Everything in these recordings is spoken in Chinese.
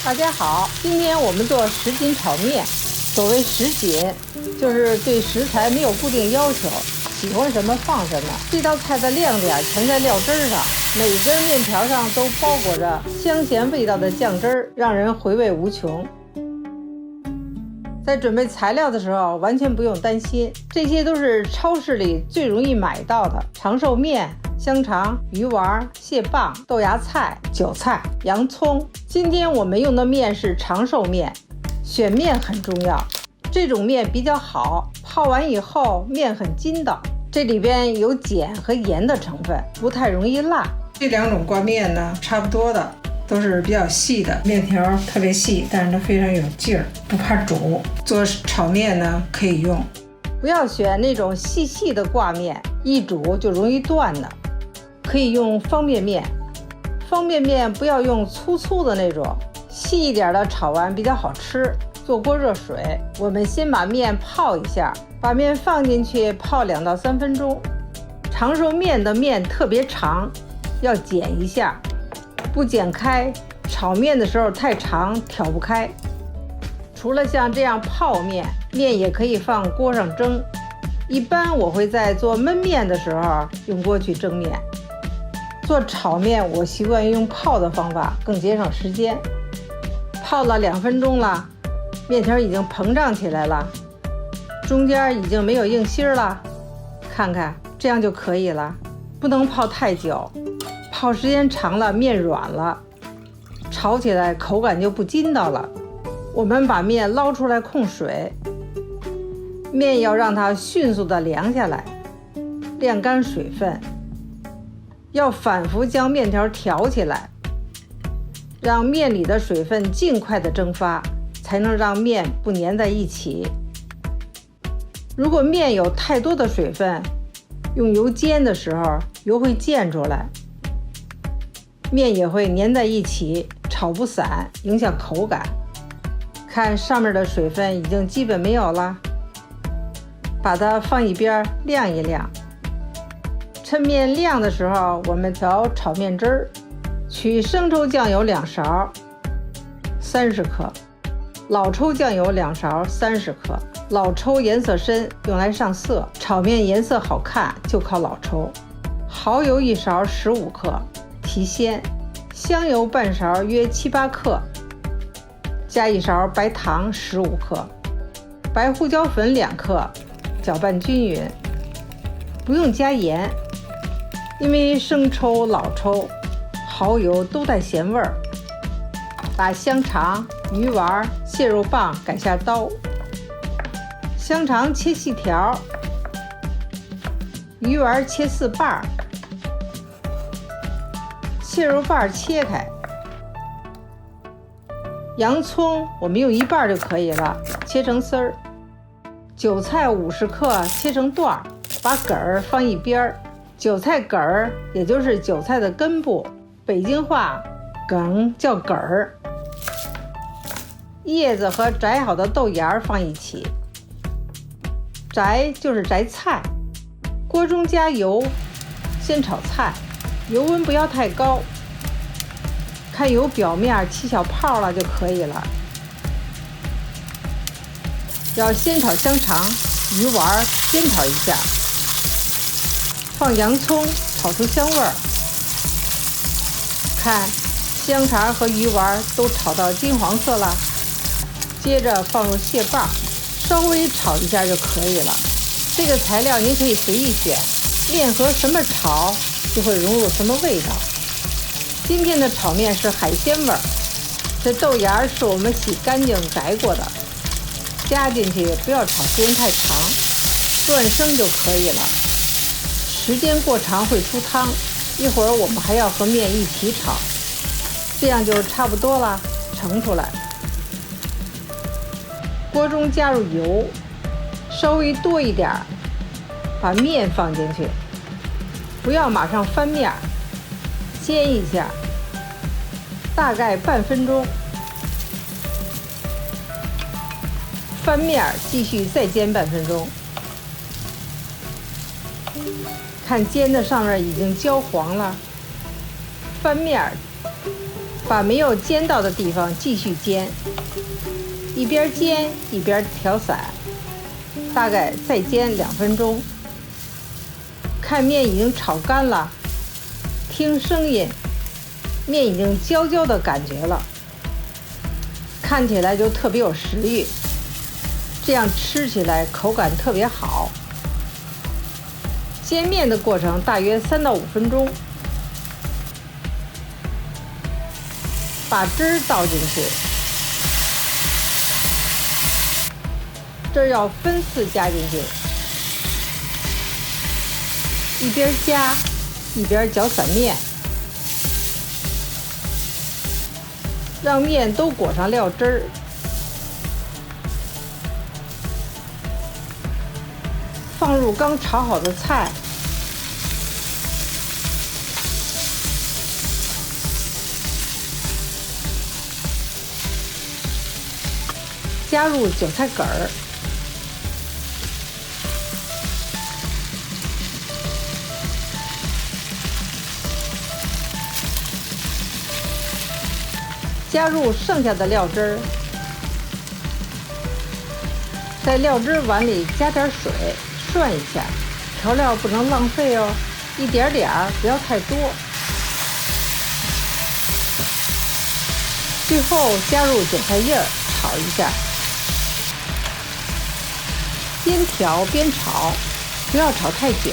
大家好，今天我们做什锦炒面。所谓什锦，就是对食材没有固定要求，喜欢什么放什么。这道菜的亮点全在料汁儿上，每根面条上都包裹着香咸味道的酱汁儿，让人回味无穷。在准备材料的时候，完全不用担心，这些都是超市里最容易买到的长寿面、香肠、鱼丸、蟹棒、豆芽菜、韭菜、洋葱。今天我们用的面是长寿面，选面很重要。这种面比较好，泡完以后面很筋道，这里边有碱和盐的成分，不太容易烂。这两种挂面呢，差不多的。都是比较细的面条，特别细，但是它非常有劲儿，不怕煮。做炒面呢可以用，不要选那种细细的挂面，一煮就容易断的。可以用方便面，方便面不要用粗粗的那种，细一点的炒完比较好吃。做锅热水，我们先把面泡一下，把面放进去泡2到3分钟。长寿面的面特别长，要剪一下。不剪开，炒面的时候太长，挑不开。除了像这样泡面，面也可以放锅上蒸。一般我会在做焖面的时候用锅去蒸面。做炒面，我习惯用泡的方法，更节省时间。泡了2分钟了，面条已经膨胀起来了，中间已经没有硬芯了，看看这样就可以了，不能泡太久。泡时间长了，面软了，炒起来口感就不筋道了。我们把面捞出来控水，面要让它迅速的凉下来，晾干水分，要反复将面条挑起来，让面里的水分尽快的蒸发，才能让面不粘在一起。如果面有太多的水分，用油煎的时候，油会溅出来，面也会粘在一起，炒不散，影响口感。看上面的水分已经基本没有了，把它放一边晾一晾。趁面晾的时候，我们调炒面汁儿，取生抽酱油2勺30克，老抽酱油2勺30克。老抽颜色深，用来上色，炒面颜色好看就靠老抽。蚝油1勺15克，提鲜。香油半勺约7、8克，加1勺白糖15克，白胡椒粉2克，搅拌均匀。不用加盐，因为生抽、老抽、蚝油都带咸味儿。把香肠、鱼丸、蟹肉棒改下刀，香肠切细条，鱼丸切4瓣，蟹肉瓣切开。洋葱我们用1半就可以了，切成丝儿。韭菜50克切成段，把梗儿放一边。韭菜梗儿也就是韭菜的根部，北京话梗叫梗儿。叶子和摘好的豆芽放一起，摘就是摘菜。锅中加油，先炒菜，油温不要太高，看油表面起小泡了就可以了。要先炒香肠、鱼丸，先炒一下，放洋葱，炒出香味儿。看香肠和鱼丸都炒到金黄色了，接着放入蟹棒，稍微炒一下就可以了。这个材料您可以随意选，面和什么炒就会融入什么味道。今天的炒面是海鲜味儿，这豆芽是我们洗干净摘过的，加进去不要炒时间太长，断生就可以了。时间过长会出汤，一会儿我们还要和面一起炒，这样就差不多了，盛出来。锅中加入油，稍微多一点，把面放进去，不要马上翻面，煎一下，大概半分钟。翻面继续再煎半分钟。看煎的上面已经焦黄了，翻面把没有煎到的地方继续煎，一边煎一边调散，大概再煎2分钟。看面已经炒干了，听声音，面已经焦焦的感觉了，看起来就特别有食欲，这样吃起来口感特别好。煎面的过程大约3到5分钟，把汁儿倒进去，这儿要分次加进去，一边加一边搅散面，让面都裹上料汁儿。放入刚炒好的菜，加入韭菜梗儿，加入剩下的料汁儿，在料汁碗里加点水，涮一下。调料不能浪费哦，一点点儿，不要太多。最后加入韭菜叶儿，炒一下。边调边炒，不要炒太久。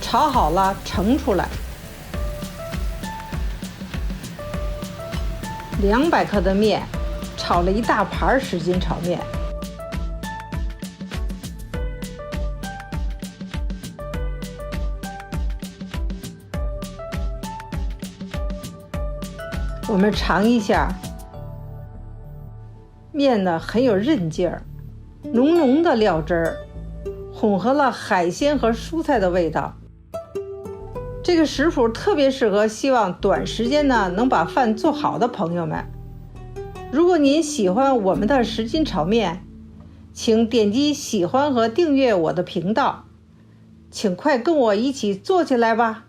炒好了，盛出来。200克的面，炒了1大盘什锦炒面。我们尝一下，面呢很有韧劲儿，浓浓的料汁儿，混合了海鲜和蔬菜的味道。这个食谱特别适合希望短时间呢能把饭做好的朋友们。如果您喜欢我们的什锦炒面，请点击喜欢和订阅我的频道，请快跟我一起做起来吧。